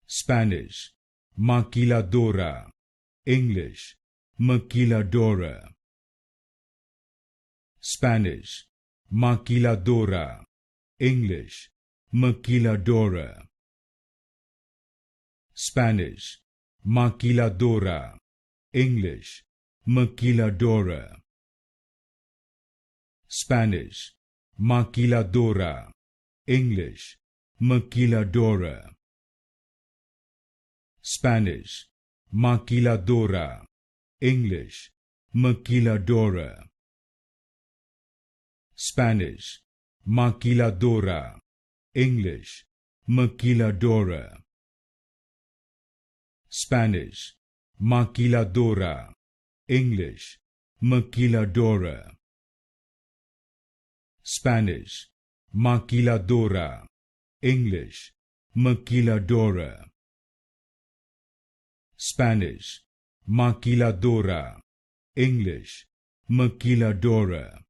Spanish, Maquiladora. English, Maquiladora. Spanish, Maquiladora. English, Maquiladora. Spanish, Maquiladora. English, Maquiladora. Spanish, Maquiladora. English, Maquiladora. Spanish, Maquiladora. English, Maquiladora. Spanish, Maquiladora. English, Maquiladora. Spanish, Maquiladora. English, Maquiladora. Spanish, Maquiladora. English, Maquiladora. Spanish, Maquiladora. English, Maquiladora.